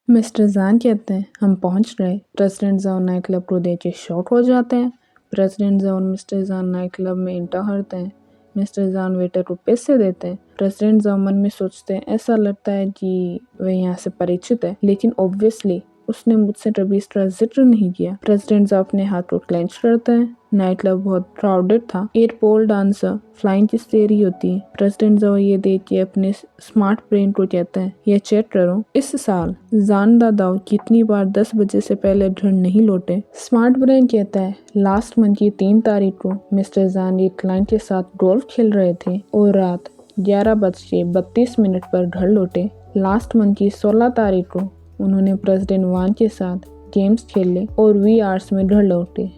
Mister जान कहते हैं हम पहुंच गए। प्रेसिडेंट जाओ नाइट क्लब को देखे शॉक हो जाते हैं। प्रेसिडेंट जाओ मिस्टर जान नाइट क्लब में इंटर करते हैं। मिस्टर जान वेटर को पैसे देते हैं। प्रेसिडेंट जाओ मन में सोचते हैं ऐसा लगता है कि वह यहाँ से परिचित है, लेकिन ऑब्वियसली उसने मुझसे कभी इस तरह जिक्र नहीं किया। प्रेसिडेंट जाओ अपने हाथ को क्लेंच करते हैं। नाइट क्लब बहुत क्राउडेड था। एक पोल डांसर फ्लाइंग किस दे रही होती है। प्रेसिडेंट जाओ ये देख के अपने स्मार्ट ब्रेन को कहते हैं ये चेक करो इस साल जान दादाओ कितनी बार 10 बजे से पहले घर नहीं लौटे। स्मार्ट ब्रेन कहता है लास्ट मंथ की 3 तारीख को मिस्टर जान एक क्लाइंट के साथ गोल्फ खेल रहे थे और रात 11:32 पर घर लौटे। लास्ट मंथ की 16 तारीख को उन्होंने प्रेसिडेंट वान के साथ गेम्स खेले और VR में घर लौटे।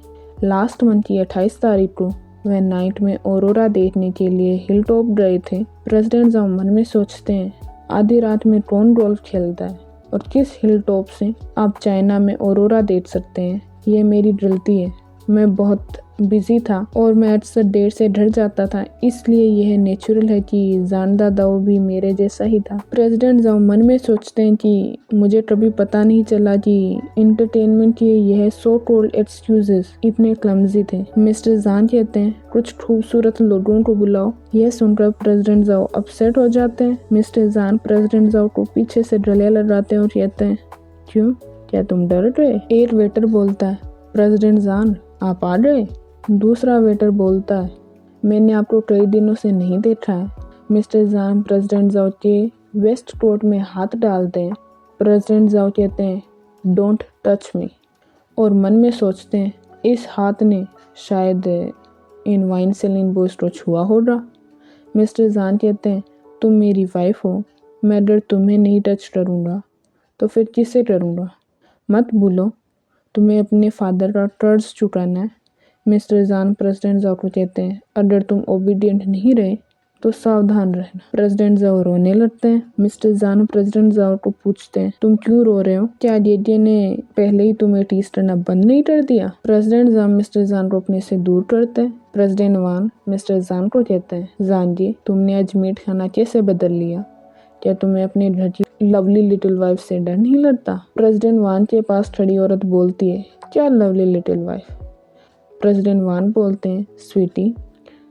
लास्ट मंथ की 28 तारीख को वह नाइट में ऑरोरा देखने के लिए हिल टॉप गए थे। प्रेसिडेंट जाओ मन में सोचते हैं आधी रात में कौन गोल्फ खेलता है और किस हिल टॉप से आप चाइना में ऑरोरा देख सकते हैं। ये मेरी गलती है, मैं बहुत बिजी था और मैं अक्सर देर से घर जाता था, इसलिए यह नेचुरल है कि जान दादाओ भी मेरे जैसा ही था। प्रेसिडेंट जाओ मन में सोचते हैं कि मुझे कभी पता नहीं चला कि इंटरटेनमेंट के यह सो कॉल्ड एक्सक्यूजेस इतने क्लमजी थे। मिस्टर जान कहते हैं कुछ खूबसूरत लोगों को बुलाओ। यह सुनकर प्रेसिडेंट जाओ अपसेट हो जाते हैं। मिस्टर जान प्रेसिडेंट जाओ को पीछे से गले लगाते हैं और कहते हैं क्यों, क्या तुम डर गए? एक वेटर बोलता है प्रेसिडेंट जान आप आ गए। दूसरा वेटर बोलता है मैंने आपको कई दिनों से नहीं देखा है। मिस्टर जान प्रेसिडेंट जाओ के वेस्ट कोट में हाथ डालते हैं। प्रेसिडेंट जाओ कहते हैं डोंट टच मी और मन में सोचते हैं इस हाथ ने शायद इन वाइन सेलिंग बॉयज को छुआ होगा। मिस्टर जान कहते हैं तुम मेरी वाइफ हो, मैं अगर तुम्हें नहीं टच करूँगा तो फिर किसे करूँगा। मत भूलो तुम्हें अपने फादर का कर्ज चुकाना है। मिस्टर जान प्रेसिडेंट जाओ को कहते हैं अगर तुम ओबीडियंट नहीं रहे तो सावधान रहना। प्रेसिडेंट जाओ रोने लगते हैं। मिस्टर जान प्रेसिडेंट जाओ को पूछते हैं तुम क्यों रो रहे हो, क्या डीडी ने पहले ही तुम्हें टीज करना बंद नहीं कर दिया। प्रेसिडेंट जान मिस्टर जान को अपने से दूर करते हैं। प्रेसिडेंट वान मिस्टर जान को कहते हैं जान जी तुमने आज मीट खाना कैसे बदल लिया, क्या तुम्हें अपने घर की लवली लिटिल वाइफ से डर नहीं लगता। प्रेसिडेंट वान के पास खड़ी औरत बोलती है क्या लवली लिटिल वाइफ। प्रेसिडेंट वान बोलते हैं स्वीटी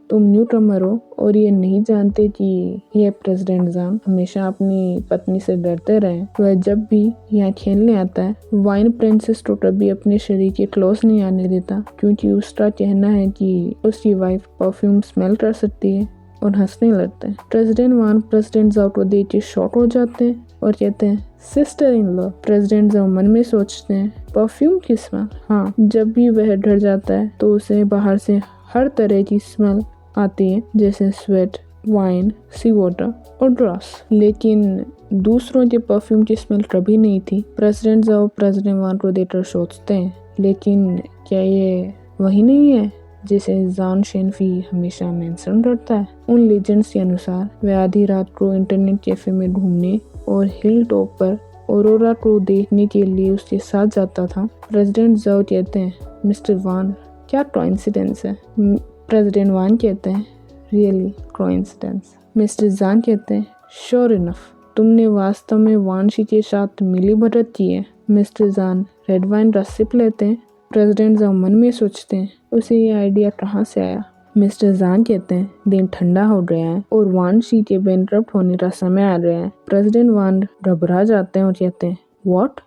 तुम न्यू कमर हो और ये नहीं जानते कि ये प्रेसिडेंट जान हमेशा अपनी पत्नी से डरते रहे। वह जब भी यहाँ खेलने आता है वाइन प्रिंसेस को कभी अपने शरीर के क्लोज नहीं आने देता, क्योंकि उसका कहना है कि उसकी वाइफ परफ्यूम स्मेल कर सकती है और हंसने लगते हैं। प्रेसिडेंट वान प्रेसिडेंट जाओ को देख के शॉक हो जाते हैं और कहते हैं सिस्टर इन लॉ। प्रेसिडेंट जाओ मन में सोचते हैं परफ्यूम की स्मेल। हाँ, जब भी वह डर जाता है तो उसे बाहर से हर तरह की स्मेल आती है, जैसे स्वेट, वाइन, सी वाटर और ग्रास, लेकिन दूसरों के परफ्यूम की स्मेल कभी नहीं थी। प्रेसिडेंट जाओ प्रेसिडेंट वान को देखकर सोचते हैं लेकिन क्या ये वही नहीं है जिसे जान शेनफी हमेशा मेंशन करता है। उन लीजेंड्स के अनुसार वह आधी रात को इंटरनेट कैफे में घूमने और हिल टॉप पर ऑरोरा को देखने के लिए उसके साथ जाता था। प्रेसिडेंट जाओ कहते हैं मिस्टर वान क्या कोइंसिडेंस है। प्रेसिडेंट वान कहते हैं रियली कोइंसिडेंस। मिस्टर जान कहते हैं श्योर इनफ, तुमने वास्तव में वानशी के साथ मिली भगत की है। मिस्टर जान रेड वाइन का सिप लेते हैं। प्रेसिडेंट जाओ मन में सोचते हैं उसे ये आइडिया कहाँ से आया। मिस्टर जान कहते हैं दिन ठंडा हो गया है और वानशी के बैंकरप्ट होने का समय आ गया है। प्रेसिडेंट वान घबरा जाते हैं और कहते हैं व्हाट,